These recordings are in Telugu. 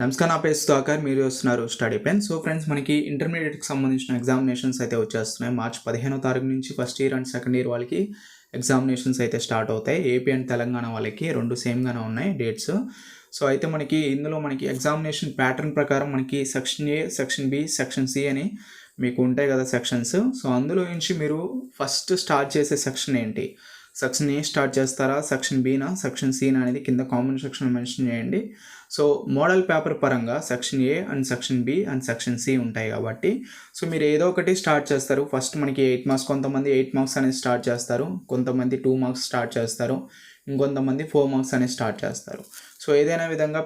నమస్కారం, నా పేరు సుధాకర్. మీరు చూస్తున్నారు స్టడీపెన్. సో ఫ్రెండ్స్, మనకి ఇంటర్మీడియట్కి సంబంధించిన ఎగ్జామినేషన్స్ అయితే వచ్చేస్తున్నాయి. మార్చి 15వ తారీఖు నుంచి first year and second year వాళ్ళకి ఎగ్జామినేషన్స్ అయితే స్టార్ట్ అవుతాయి. ఏపీ అండ్ తెలంగాణ వాళ్ళకి రెండు సేమ్గానే ఉన్నాయి డేట్స్. సో అయితే ఇందులో మనకి ఎగ్జామినేషన్ ప్యాటర్న్ ప్రకారం మనకి section A, section B, section C అని మీకు ఉంటాయి కదా సెక్షన్స్. సో అందులో నుంచి మీరు ఫస్ట్ స్టార్ట్ చేసే సెక్షన్ ఏంటి, సెక్షన్ ఏ స్టార్ట్ చేస్తారా, సెక్షన్ బీనా, సెక్షన్ సీనా అనేది కింద కామెంట్ సెక్షన్ మెన్షన్ చేయండి. సో మోడల్ పేపర్ పరంగా section A and section B and section C ఉంటాయి కాబట్టి సో మీరు ఏదో ఒకటి స్టార్ట్ చేస్తారు. ఫస్ట్ మనకి 8 మార్క్స్, కొంతమంది 8 మార్క్స్ అనేది స్టార్ట్ చేస్తారు, కొంతమంది 2 మార్క్స్ స్టార్ట్ చేస్తారు, ఇంకొంతమంది 4 మార్క్స్ అనేది స్టార్ట్ చేస్తారు. సో ఏదైనా విధంగా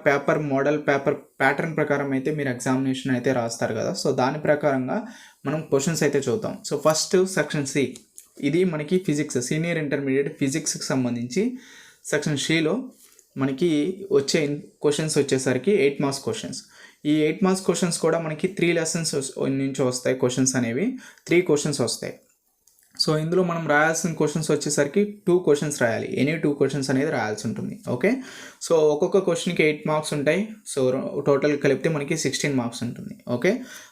మోడల్ పేపర్ ప్యాటర్న్ ప్రకారం అయితే మీరు ఎగ్జామినేషన్ అయితే రాస్తారు కదా. సో దాని ప్రకారంగా మనం క్వశ్చన్స్ అయితే చూద్దాం. సో ఫస్ట్ సెక్షన్ సి, ఇది మనకి ఫిజిక్స్, సీనియర్ ఇంటర్మీడియట్ ఫిజిక్స్కి సంబంధించి సెక్షన్ సిలో మనకి వచ్చే క్వశ్చన్స్ వచ్చేసరికి 8 మార్క్స్ క్వశ్చన్స్. ఈ 8 మార్క్స్ క్వశ్చన్స్ కూడా మనకి 3 లెసన్స్ నుంచి వస్తాయి. క్వశ్చన్స్ అనేవి 3 క్వశ్చన్స్ వస్తాయి. సో ఇందులో మనం రాయాల్సిన క్వశ్చన్స్ వచ్చేసరికి 2 క్వశ్చన్స్ రాయాలి. ఎనీ 2 క్వశ్చన్స్ అనేది రాయాల్సి ఉంటుంది. ఓకే, సో ఒక్కొక్క క్వశ్చన్కి 8 మార్క్స్ ఉంటాయి. సో టోటల్ కలిపితే మనకి 16 మార్క్స్ ఉంటుంది. ఓకే,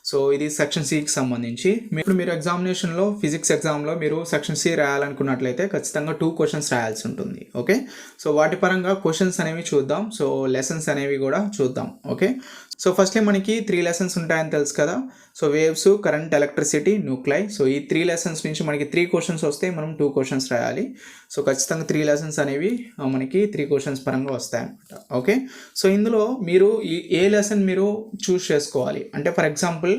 సో ఇది సెక్షన్ సికి సంబంధించి. మీరు ఎగ్జామినేషన్లో ఫిజిక్స్ ఎగ్జామ్లో మీరు సెక్షన్ సి రాయాలనుకున్నట్లయితే ఖచ్చితంగా 2 క్వశ్చన్స్ రాయాల్సి ఉంటుంది. ఓకే, సో వాటి పరంగా క్వశ్చన్స్ అనేవి చూద్దాం. సో లెసన్స్ అనేవి కూడా చూద్దాం. ఓకే, సో ఫస్ట్లీ మనకి 3 లెసన్స్ ఉంటాయని తెలుసు కదా. So waves, current, electricity, nuclei. So ఈ 3 లెసన్స్ నుంచి మనకి 3 క్వశ్చన్స్ వస్తే మనం 2 క్వశ్చన్స్ రాయాలి. సో ఖచ్చితంగా 3 లెసన్స్ అనేవి మనకి 3 క్వశ్చన్స్ పరంగా వస్తాయి అనమాట. ఓకే, సో ఇందులో మీరు ఏ లెసన్ మీరు చూస్ చేసుకోవాలి అంటే, ఫర్ ఎగ్జాంపుల్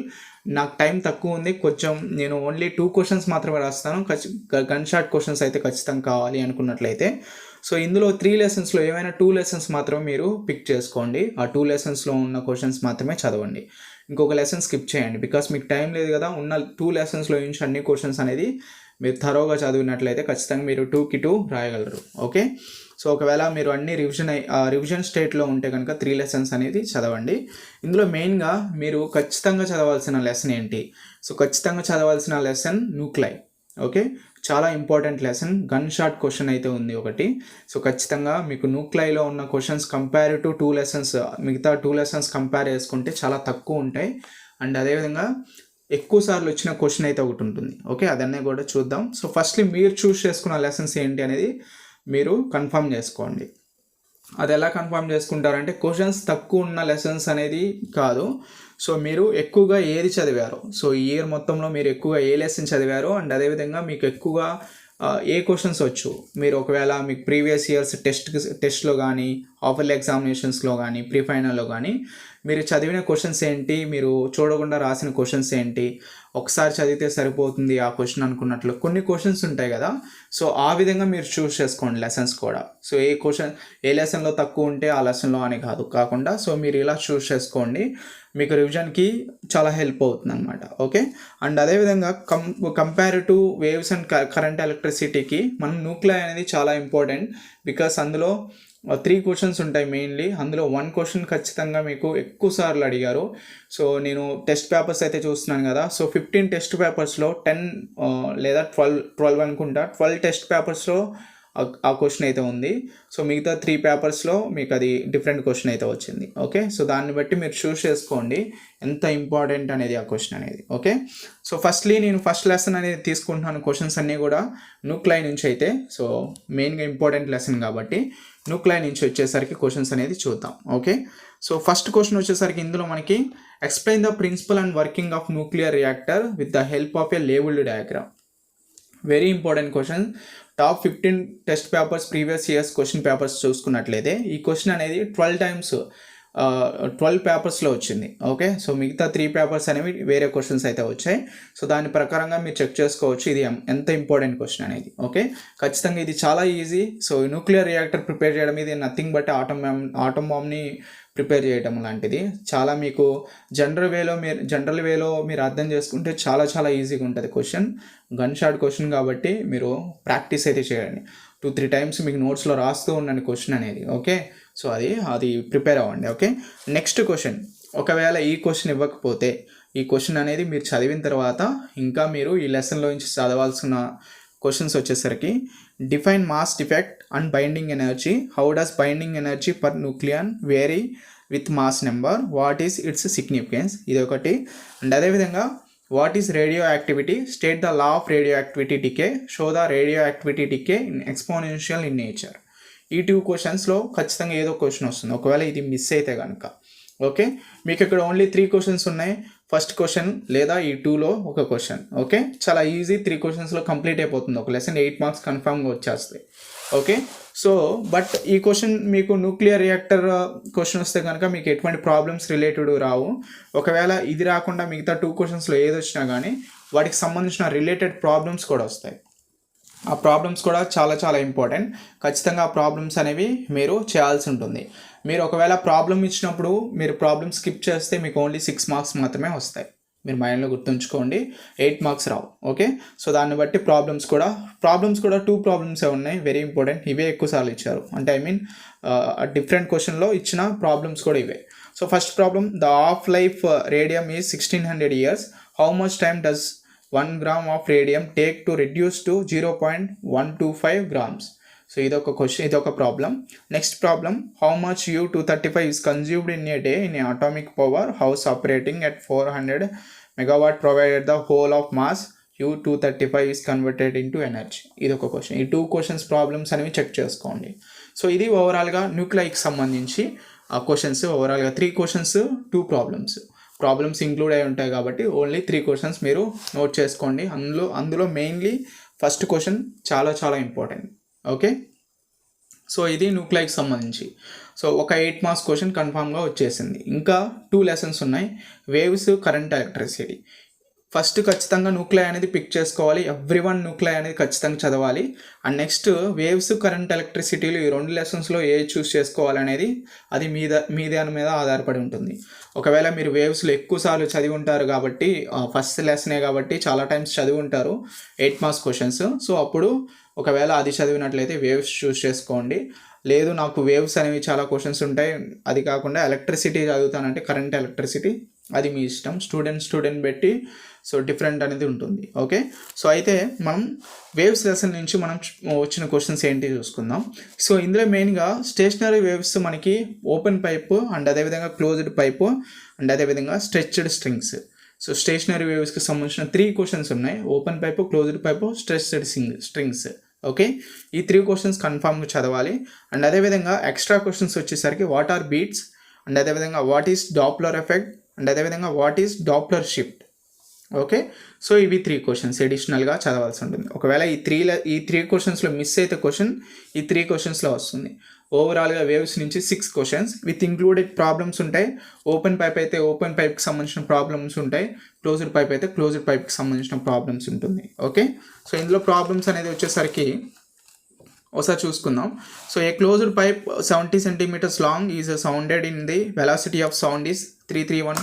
నాకు టైం తక్కువ ఉంది, కొంచెం నేను ఓన్లీ 2 క్వశ్చన్స్ మాత్రమే రాస్తాను, గన్ షాట్ క్వశ్చన్స్ అయితే ఖచ్చితంగా కావాలి అనుకున్నట్లయితే సో ఇందులో 3 లెసన్స్లో ఏమైనా 2 లెసన్స్ మాత్రమే మీరు పిక్ చేసుకోండి. ఆ 2 లెసన్స్లో ఉన్న క్వశ్చన్స్ మాత్రమే చదవండి. ఇంకొక లెసన్ స్కిప్ చేయండి, బికాస్ మీకు టైం లేదు కదా. ఉన్న 2 లెసన్స్లో నుంచి అన్ని క్వశ్చన్స్ అనేది మీరు థరోగా చదివినట్లయితే ఖచ్చితంగా మీరు 2కి 2 రాయగలరు. ఓకే, సో ఒకవేళ మీరు అన్ని రివిజన్ స్టేట్లో ఉంటే కనుక 3 లెసన్స్ అనేది చదవండి. ఇందులో మెయిన్గా మీరు ఖచ్చితంగా చదవాల్సిన లెసన్ ఏంటి, సో ఖచ్చితంగా చదవాల్సిన లెసన్ న్యూక్లై. ఓకే, చాలా important lesson. Gun shot question అయితే ఉంది ఒకటి. సో ఖచ్చితంగా మీకు న్యూక్లైలో ఉన్న క్వశ్చన్స్ కంపేర్ టు 2 లెసన్స్, మిగతా 2 లెసన్స్ కంపేర్ చేసుకుంటే చాలా తక్కువ ఉంటాయి. అండ్ అదేవిధంగా ఎక్కువ సార్లు వచ్చిన క్వశ్చన్ అయితే ఒకటి ఉంటుంది. ఓకే, అదన్నీ కూడా చూద్దాం. సో ఫస్ట్లీ మీరు చూస్ చేసుకున్న లెసన్స్ ఏంటి అనేది మీరు కన్ఫర్మ్ చేసుకోండి. అది ఎలా కన్ఫర్మ్ చేసుకుంటారంటే, క్వశ్చన్స్ తక్కువ ఉన్న లెసన్స్ అనేది కాదు, సో మీరు ఎక్కువగా ఏది చదివారో, సో ఈ ఇయర్ మొత్తంలో మీరు ఎక్కువగా ఏ లెసన్ చదివారో అండ్ అదేవిధంగా మీకు ఎక్కువగా ఏ క్వశ్చన్స్ వచ్చు. మీరు ఒకవేళ మీకు ప్రీవియస్ ఇయర్స్ టెస్ట్లో కానీ, హాఫర్లీ ఎగ్జామినేషన్స్లో కానీ, ప్రీ ఫైనల్లో కానీ మీరు చదివిన క్వశ్చన్స్ ఏంటి, మీరు చూడకుండా రాసిన క్వశ్చన్స్ ఏంటి, ఒకసారి చదివితే సరిపోతుంది ఆ క్వశ్చన్ అనుకున్నట్లు కొన్ని క్వశ్చన్స్ ఉంటాయి కదా. సో ఆ విధంగా మీరు చూస్ చేసుకోండి లెసన్స్ కూడా. సో ఏ లెసన్లో తక్కువ ఉంటే ఆ లెసన్లో అని కాకుండా సో మీరు ఇలా చూస్ చేసుకోండి, మీకు రివిజన్కి చాలా హెల్ప్ అవుతుంది అనమాట. ఓకే, అండ్ అదేవిధంగా compare to waves and current ఎలక్ట్రిసిటీకి మనం న్యూక్లై అనేది చాలా ఇంపార్టెంట్, బికాస్ అందులో 3 క్వశ్చన్స్ ఉంటాయి మెయిన్లీ. అందులో 1 క్వశ్చన్ ఖచ్చితంగా మీకు ఎక్కువ సార్లు అడిగారు. సో నేను టెస్ట్ పేపర్స్ అయితే చూస్తున్నాను కదా. సో 15 టెస్ట్ పేపర్స్లో 10 లేదా 12 అనుకుంటా, 12 టెస్ట్ పేపర్స్లో ఆ క్వశ్చన్ అయితే ఉంది. సో మిగతా 3 పేపర్స్లో మీకు అది డిఫరెంట్ క్వశ్చన్ అయితే వచ్చింది. ఓకే, సో దాన్ని బట్టి మీరు చూస్ చేసుకోండి ఎంత ఇంపార్టెంట్ అనేది ఆ క్వశ్చన్ అనేది. ఓకే, సో ఫస్ట్లీ నేను ఫస్ట్ లెసన్ అనేది తీసుకుంటున్నాను. క్వశ్చన్స్ అన్నీ కూడా న్యూక్లై నుంచి అయితే, సో మెయిన్గా ఇంపార్టెంట్ లెసన్ కాబట్టి న్యూక్లై నుంచి వచ్చేసరికి క్వశ్చన్స్ అనేది చూద్దాం. ఓకే, సో ఫస్ట్ క్వశ్చన్ వచ్చేసరికి ఇందులో మనకి explain the principle and working of nuclear reactor with the help of a labelled diagram. Very important question. Top 15 test papers previous years question papers చూసుకున్నట్లయితే ఈ క్వశ్చన్ అనేది 12 పేపర్స్లో వచ్చింది. ఓకే, సో మిగతా 3 పేపర్స్ అనేవి వేరే క్వశ్చన్స్ అయితే వచ్చాయి. సో దాని ప్రకారంగా మీరు చెక్ చేసుకోవచ్చు ఇది ఎంత ఇంపార్టెంట్ క్వశ్చన్ అనేది. ఓకే, ఖచ్చితంగా ఇది చాలా easy. So nuclear reactor prepare చేయడం ఇది నథింగ్ బట్ ఆటం బాంబ్ని ప్రిపేర్ చేయడం లాంటిది. చాలా మీకు జనరల్ వేలో మీరు అర్థం చేసుకుంటే చాలా చాలా ఈజీగా ఉంటుంది క్వశ్చన్. గన్ షాట్ క్వశ్చన్ కాబట్టి మీరు ప్రాక్టీస్ అయితే చేయండి. 2-3 టైమ్స్ మీకు నోట్స్లో రాస్తూ ఉండండి క్వశ్చన్ అనేది. ఓకే, సో అది ప్రిపేర్ అవ్వండి. ఓకే, నెక్స్ట్ క్వశ్చన్, ఒకవేళ ఈ క్వశ్చన్ ఇవ్వకపోతే ఈ క్వశ్చన్ అనేది మీరు చదివిన తర్వాత ఇంకా మీరు ఈ లెసన్లో నుంచి చదవాల్సిన క్వశ్చన్స్ వచ్చేసరికి define mass defect and binding energy. How does binding energy per nucleon vary with mass number, what is its significance, ఇది ఒకటి. అండ్ అదేవిధంగా what is radioactivity, state the law of radioactivity decay, show the radioactivity decay in exponential in nature. ఈ 2 క్వశ్చన్స్లో ఖచ్చితంగా ఏదో క్వశ్చన్ వస్తుంది ఒకవేళ ఇది మిస్ అయితే కనుక. ఓకే, మీకు ఇక్కడ ఓన్లీ 3 క్వశ్చన్స్ ఉన్నాయి. ఫస్ట్ క్వశ్చన్ లేదా ఈ 2లో ఒక క్వశ్చన్. ఓకే, చాలా ఈజీ, 3 క్వశ్చన్స్లో కంప్లీట్ అయిపోతుంది ఒక లెసన్. 8 మార్క్స్ కన్ఫామ్గా వచ్చేస్తాయి. ఓకే, సో బట్ ఈ క్వశ్చన్ మీకు న్యూక్లియర్ రియాక్టర్ క్వశ్చన్ వస్తే కనుక మీకు ఎటువంటి ప్రాబ్లమ్స్ రిలేటెడ్ రావు. ఒకవేళ ఇది రాకుండా మిగతా 2 క్వశ్చన్స్లో ఏది వచ్చినా కానీ వాటికి సంబంధించిన రిలేటెడ్ ప్రాబ్లమ్స్ కూడా వస్తాయి. ఆ ప్రాబ్లమ్స్ కూడా చాలా చాలా ఇంపార్టెంట్. ఖచ్చితంగా ఆ ప్రాబ్లమ్స్ అనేవి మీరు చేయాల్సి ఉంటుంది. మీరు ఒకవేళ ప్రాబ్లమ్ ఇచ్చినప్పుడు మీరు ప్రాబ్లమ్ స్కిప్ చేస్తే మీకు ఓన్లీ 6 మార్క్స్ మాత్రమే వస్తాయి. మీరు మైండ్లో గుర్తుంచుకోండి, 8 మార్క్స్ రావు. ఓకే, సో దాన్ని బట్టి ప్రాబ్లమ్స్ కూడా 2 ప్రాబ్లమ్సే ఉన్నాయి, వెరీ ఇంపార్టెంట్. ఇవే ఎక్కువసార్లు ఇచ్చారు, అంటే ఐ మీన్ డిఫరెంట్ క్వశ్చన్లో ఇచ్చిన ప్రాబ్లమ్స్ కూడా ఇవే. So first problem, the half life radium is 1600 years. How much time does 1 gram of radium take to reduce to 0.125 grams. So ఇదొక క్వశ్చన్, ఇదొక problem. Next problem, how much U-235 is consumed in a day in a atomic power house operating at 400 megawatt provided the whole of mass U-235 is converted into energy. ఇదొక క్వశ్చన్. ఈ 2 క్వశ్చన్స్ ప్రాబ్లమ్స్ అనేవి చెక్ చేసుకోండి. సో ఇది ఓవరాల్గా న్యూక్లియర్కి సంబంధించి ఆ క్వశ్చన్స్. ఓవరాల్గా 3 క్వశ్చన్స్ 2 ప్రాబ్లమ్స్ ఇంక్లూడ్ అయి ఉంటాయి కాబట్టి ఓన్లీ 3 క్వశ్చన్స్ మీరు నోట్ చేసుకోండి. అందులో మెయిన్లీ ఫస్ట్ క్వశ్చన్ చాలా చాలా ఇంపార్టెంట్. ఓకే, సో ఇది న్యూక్లియర్కి సంబంధించి. సో ఒక 8 మార్క్స్ క్వశ్చన్ కన్ఫామ్గా వచ్చేసింది. ఇంకా 2 లెసన్స్ ఉన్నాయి, వేవ్స్, కరెంట్, ఎలక్ట్రిసిటీ. ఫస్ట్ ఖచ్చితంగా న్యూక్లియర్ అనేది పిక్ చేసుకోవాలి. ఎవ్రీవన్ న్యూక్లియర్ అనేది ఖచ్చితంగా చదవాలి. అండ్ నెక్స్ట్ వేవ్స్, కరెంట్, ఎలక్ట్రిసిటీలు ఈ 2 లెసన్స్లో ఏ చూస్ చేసుకోవాలనేది అది మీ దాని మీద ఆధారపడి ఉంటుంది. ఒకవేళ మీరు వేవ్స్లో ఎక్కువసార్లు చదివి ఉంటారు కాబట్టి ఫస్ట్ లెసనే కాబట్టి చాలా టైమ్స్ చదివి ఉంటారు 8 మార్క్స్ క్వశ్చన్స్. సో అప్పుడు ఒకవేళ అది చదివినట్లయితే వేవ్స్ చూస్ చేసుకోండి. లేదు నాకు వేవ్స్ అనేవి చాలా క్వశ్చన్స్ ఉంటాయి, అది కాకుండా ఎలక్ట్రిసిటీ చదువుతానంటే కరెంట్, ఎలక్ట్రిసిటీ అది మీ ఇష్టం. స్టూడెంట్ బట్టి సో డిఫరెంట్ అనేది ఉంటుంది. ఓకే, సో అయితే మనం వేవ్స్ లెసన్ నుంచి మనం వచ్చిన క్వశ్చన్స్ ఏంటి చూసుకుందాం. సో ఇందులో మెయిన్గా స్టేషనరీ వేవ్స్ మనకి ఓపెన్ పైప్ అండ్ అదేవిధంగా క్లోజ్డ్ పైప్ అండ్ అదేవిధంగా స్ట్రెచ్డ్ స్ట్రింగ్స్. సో స్టేషనరీ వేవ్స్కి సంబంధించిన 3 క్వశ్చన్స్ ఉన్నాయి, open pipe, closed pipe, stretched strings. Okay, ఈ 3 క్వశ్చన్స్ కన్ఫామ్గా చదవాలి. అండ్ అదేవిధంగా ఎక్స్ట్రా క్వశ్చన్స్ వచ్చేసరికి వాట్ ఆర్ బీట్స్, అండ్ అదేవిధంగా what is Doppler effect, and అదేవిధంగా what is Doppler shift. Okay, so ఇవి 3 క్వశ్చన్స్ అడిషనల్గా చదవాల్సి ఉంటుంది. ఒకవేళ ఈ 3 క్వశ్చన్స్లో మిస్ అయితే క్వశ్చన్ ఈ 3 క్వశ్చన్స్లో వస్తుంది. ఓవరాల్గా వేవ్స్ నుంచి 6 క్వశ్చన్స్ విత్ ఇంక్లూడెడ్ ప్రాబ్లమ్స్ ఉంటాయి. ఓపెన్ పైప్ అయితే ఓపెన్ పైప్కి సంబంధించిన ప్రాబ్లమ్స్ ఉంటాయి, క్లోజ్డ్ పైప్ అయితే క్లోజ్డ్ పైప్కి సంబంధించిన ప్రాబ్లమ్స్ ఉంటుంది. ఓకే, సో ఇందులో ప్రాబ్లమ్స్ అనేది వచ్చేసరికి ఒకసారి చూసుకుందాం. So a closed pipe 70 centimeters long is sounded in the velocity of sound is 331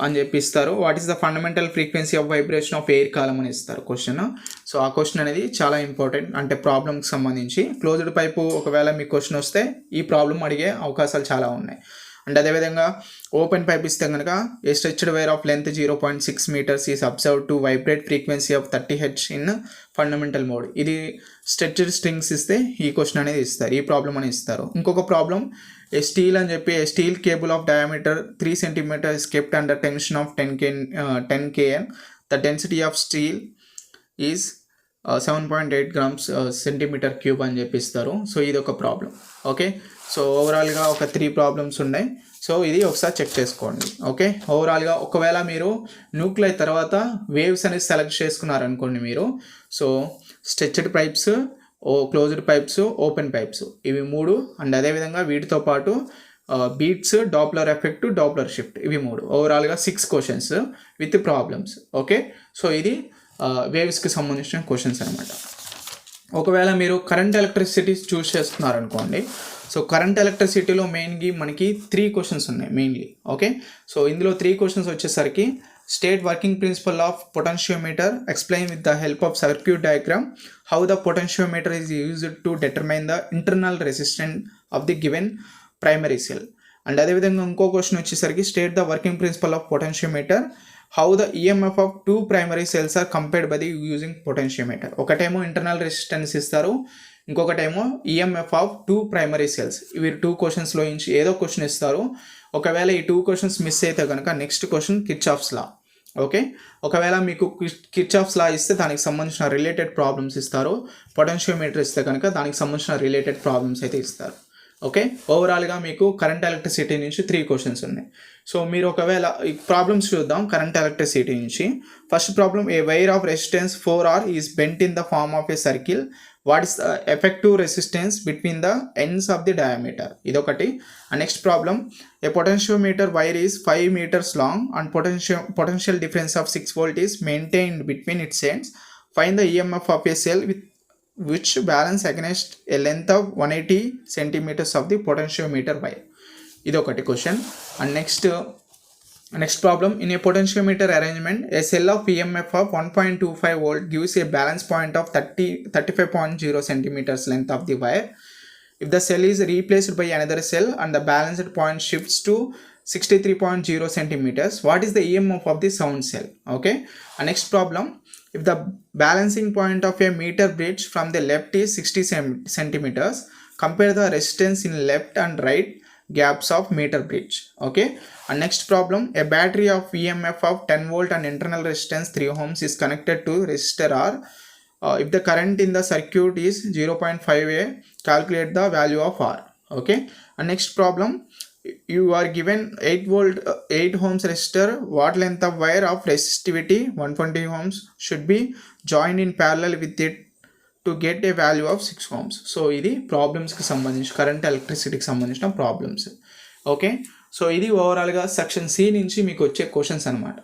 అని చెప్పి ఇస్తారు. What is the fundamental frequency of vibration of air column అని ఇస్తారు క్వశ్చన్. సో ఆ క్వశ్చన్ అనేది చాలా ఇంపార్టెంట్, అంటే ప్రాబ్లమ్కి సంబంధించి. క్లోజ్డ్ పైపు ఒకవేళ మీకు క్వశ్చన్ వస్తే ఈ ప్రాబ్లం అడిగే అవకాశాలు చాలా ఉన్నాయి. అండ్ అదేవిధంగా ఓపెన్ పైప్ ఇస్తే కనుక a stretched wire of length 0.6 meters is observe to vibrate frequency of 30 Hz in fundamental mode. ఇది స్ట్రెచ్డ్ స్ట్రింగ్స్ ఇస్తే ఈ క్వశ్చన్ అనేది ఇస్తారు, ఈ ప్రాబ్లం అని ఇస్తారు. ఇంకొక ప్రాబ్లం ఏ స్టీల్ అని చెప్పి a steel cable of diameter 3 centimeters is kept under tension of 10 kN. The density of steel is 7.8 grams centimeter cube అని చెప్పిస్తారు. సో ఇది ఒక ప్రాబ్లం. ఓకే, సో ఓవరాల్గా ఒక 3 ప్రాబ్లమ్స్ ఉన్నాయి. సో ఇది ఒకసారి చెక్ చేసుకోండి. ఓకే, ఓవరాల్గా ఒకవేళ మీరు న్యూక్లియర్ తర్వాత వేవ్స్ అనేది సెలెక్ట్ చేసుకున్నారనుకోండి మీరు, so stretched pipes, closed pipes, open pipes, ఇవి 3. అండ్ అదేవిధంగా వీటితో పాటు beats, Doppler effect, Doppler shift, ఇవి 3. ఓవరాల్గా 6 questions with problems. Okay, so ఇది వేవ్స్కి సంబంధించిన క్వశ్చన్స్ అనమాట. ఒకవేళ మీరు కరెంట్ ఎలక్ట్రిసిటీ చూస్ చేస్తున్నారనుకోండి, సో కరెంట్ ఎలక్ట్రిసిటీలో మెయిన్గా మనకి 3 క్వశ్చన్స్ ఉన్నాయి మెయిన్లీ. ఓకే, సో ఇందులో 3 క్వశ్చన్స్ వచ్చేసరికి state working principle of potentiometer, explain with the help of circuit diagram how the potentiometer is used to determine the internal resistance of the given primary cell. And అదేవిధంగా ఇంకో క్వశ్చన్ వచ్చేసరికి state the working principle of potentiometer, how the EMF of 2 primary cells are compared by the using potentiometer. ఒకటేమో ఇంటర్నల్ రెసిస్టెన్స్ ఇస్తారు, ఇంకొకటేమో ఈఎంఎఫ్ ఆఫ్ 2 ప్రైమరీ సెల్స్. ఇవి 2 క్వశ్చన్స్లో నుంచి ఏదో క్వశ్చన్ ఇస్తారు. ఒకవేళ ఈ 2 క్వశ్చన్స్ మిస్ అయితే కనుక next question Kirchhoff's law. Okay, ఒకవేళ మీకు కిర్చాఫ్స్ లా ఇస్తే దానికి సంబంధించిన రిలేటెడ్ ప్రాబ్లమ్స్ ఇస్తారు. పొటెన్షియోమీటర్ ఇస్తే కనుక దానికి సంబంధించిన రిలేటెడ్ ప్రాబ్లమ్స్ అయితే ఇస్తారు. ఓకే, ఓవరాల్గా మీకు కరెంట్ ఎలక్ట్రిసిటీ నుంచి 3 క్వశ్చన్స్ ఉన్నాయి. సో మీరు ఒకవేళ ఈ ప్రాబ్లమ్స్ చూద్దాం కరెంట్ ఎలక్ట్రిసిటీ నుంచి. First problem, a wire of resistance 4R is bent in the form of a circle. What is the effective resistance between the ends of the diameter. ఇదొకటి. And next problem, a potentiometer wire is 5 meters long and potential difference of 6 volt is maintained between its ends. Find the EMF of a cell with which balance against a length of 180 centimeters of the potentiometer wire. idokati question. And next problem, in a potentiometer arrangement a cell of EMF of 1.25 volt gives a balance point of 35.0 centimeters length of the wire. If the cell is replaced by another cell and the balanced point shifts to 63.0 centimeters, what is the EMF of the sound cell? Okay. And next problem, if the balancing point of a meter bridge from the left is 60 centimeters, compare the resistance in left and right gaps of meter bridge. Okay. And next problem, a battery of EMF of 10 volt and internal resistance 3 ohms is connected to resistor R. If the current in the circuit is 0.5A, calculate the value of R. Okay. And next problem, you are given 8 volt 8 ohms resistor. What length of wire of resistivity 120 ohms should be joined in parallel with it to get a value of 6 ohms. So ఇది ప్రాబ్లమ్స్కి సంబంధించి కరెంట్ ఎలక్ట్రిసిటీకి సంబంధించిన ప్రాబ్లమ్స్. ఓకే, సో ఇది ఓవరాల్గా సెక్షన్ సి నుంచి మీకు వచ్చే క్వశ్చన్స్ అనమాట.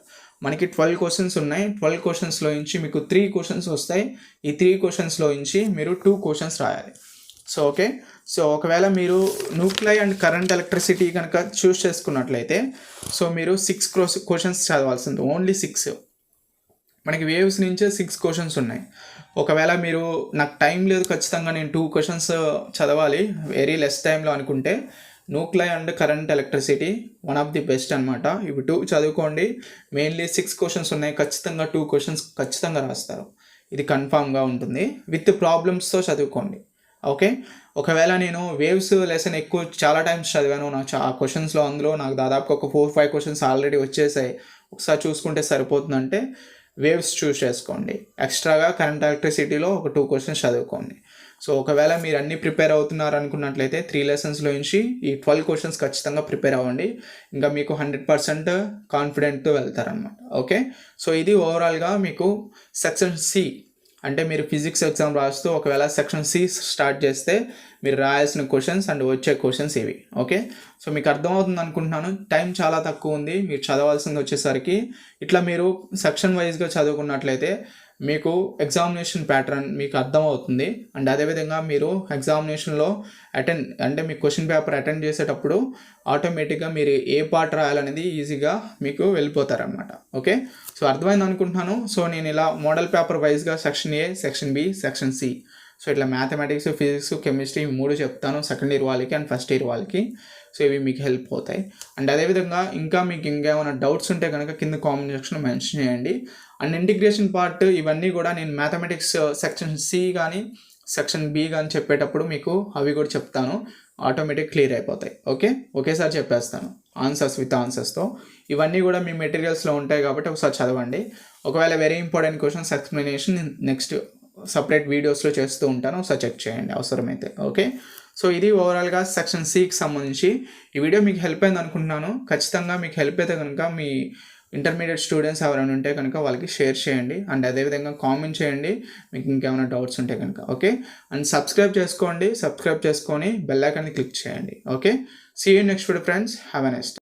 మనకి 12 క్వశ్చన్స్ ఉన్నాయి. 12 క్వశ్చన్స్లో నుంచి మీకు 3 క్వశ్చన్స్ వస్తాయి. ఈ 3 క్వశ్చన్స్లో నుంచి మీరు 2 క్వశ్చన్స్ రాయాలి. సో ఓకే, సో ఒకవేళ మీరు న్యూక్లియై అండ్ కరెంట్ ఎలక్ట్రిసిటీ కనుక చూస్ చేసుకున్నట్లయితే సో మీరు 6 క్వశ్చన్స్ చదవాల్సింది, ఓన్లీ 6. మనకి వేవ్స్ నుంచే 6 క్వశ్చన్స్ ఉన్నాయి. ఒకవేళ మీరు నాకు టైం లేదు ఖచ్చితంగా నేను 2 క్వశ్చన్స్ చదవాలి వెరీ లెస్ టైంలో అనుకుంటే nuclei and current electricity one of the best అనమాట. ఇవి 2 చదువుకోండి. మెయిన్లీ 6 క్వశ్చన్స్ ఉన్నాయి, ఖచ్చితంగా 2 క్వశ్చన్స్ ఖచ్చితంగా రాస్తారు. ఇది కన్ఫామ్గా ఉంటుంది. విత్ ప్రాబ్లమ్స్తో చదువుకోండి. ఓకే, ఒకవేళ నేను వేవ్స్ లెసన్ ఎక్కువ చాలా టైమ్స్ చదివాను, నాకు ఆ క్వశ్చన్స్లో అందులో నాకు దాదాపు ఒక 4-5 క్వశ్చన్స్ ఆల్రెడీ వచ్చేసాయి, ఒకసారి చూసుకుంటే సరిపోతుందంటే వేవ్స్ చూస్ చేసుకోండి. ఎక్స్ట్రాగా కరెంట్ ఎలక్ట్రిసిటీలో ఒక 2 క్వశ్చన్స్ చదువుకోండి. సో ఒకవేళ మీరు అన్నీ ప్రిపేర్ అవుతున్నారు అనుకున్నట్లయితే 3 లెసన్స్లో నుంచి ఈ 12 క్వశ్చన్స్ ఖచ్చితంగా ప్రిపేర్ అవ్వండి. ఇంకా మీకు 100% కాన్ఫిడెంట్తో వెళ్తారనమాట. ఓకే, సో ఇది ఓవరాల్గా మీకు సెక్షన్ సి. అంటే మీరు ఫిజిక్స్ ఎగ్జామ్ రాస్తూ ఒకవేళ సెక్షన్ సి స్టార్ట్ చేస్తే మీరు రాయాల్సిన క్వశ్చన్స్ అండ్ వచ్చే క్వశ్చన్స్ ఇవి. ఓకే, సో మీకు అర్థమవుతుంది అనుకుంటున్నాను. టైం చాలా తక్కువ ఉంది, మీరు చదవాల్సింది వచ్చేసరికి ఇట్లా మీరు సెక్షన్ వైజ్గా చదువుకున్నట్లయితే మీకు ఎగ్జామినేషన్ ప్యాటర్న్ మీకు అర్థమవుతుంది. అండ్ అదేవిధంగా మీరు ఎగ్జామినేషన్లో అంటే మీ క్వశ్చన్ పేపర్ అటెండ్ చేసేటప్పుడు ఆటోమేటిక్గా మీరు ఏ పార్ట్ రాయాలనేది ఈజీగా మీకు వెళ్ళిపోతారనమాట. ఓకే, సో అర్థమైంది అనుకుంటున్నాను. సో నేను ఇలా మోడల్ పేపర్ వైజ్గా section A, section B, section C, so ఇట్లా మ్యాథమెటిక్స్, ఫిజిక్స్, కెమిస్ట్రీ 3 చెప్తాను సెకండ్ ఇయర్ వాళ్ళకి అండ్ ఫస్ట్ ఇయర్ వాళ్ళకి. సో ఇవి మీకు హెల్ప్ అవుతాయి. అండ్ అదేవిధంగా ఇంకా మీకు ఇంకేమైనా డౌట్స్ ఉంటే కనుక కింద కామెంట్ సెక్షన్లో మెన్షన్ చేయండి. అండ్ ఇంటిగ్రేషన్ పార్ట్ ఇవన్నీ కూడా నేను మ్యాథమెటిక్స్ సెక్షన్ సి కానీ సెక్షన్ బి కానీ చెప్పేటప్పుడు మీకు అవి కూడా చెప్తాను, ఆటోమేటిక్ క్లియర్ అయిపోతాయి. ఓకే, ఒకేసారి చెప్పేస్తాను ఆన్సర్స్ విత్ ఆన్సర్స్తో. ఇవన్నీ కూడా మీ మెటీరియల్స్లో ఉంటాయి కాబట్టి ఒకసారి చదవండి. ఒకవేళ very important questions explanation next separate వీడియోస్లో చేస్తూ ఉంటాను, ఒకసారి చెక్ చేయండి అవసరమైతే. ఓకే, సో ఇది ఓవరాల్గా సెక్షన్ సికి సంబంధించి ఈ వీడియో మీకు హెల్ప్ అయింది అనుకుంటున్నాను. ఖచ్చితంగా మీకు హెల్ప్ అయితే కనుక మీ ఇంటర్మీడియట్ స్టూడెంట్స్ ఎవరైనా ఉంటే కనుక వాళ్ళకి షేర్ చేయండి. అండ్ అదేవిధంగా కామెంట్ చేయండి మీకు ఇంకేమైనా డౌట్స్ ఉంటే కనుక. ఓకే, అండ్ సబ్స్క్రైబ్ చేసుకోండి. సబ్స్క్రైబ్ చేసుకొని బెల్ ఐకాన్ని క్లిక్ చేయండి. Okay, see you next video friends. Have a nice day.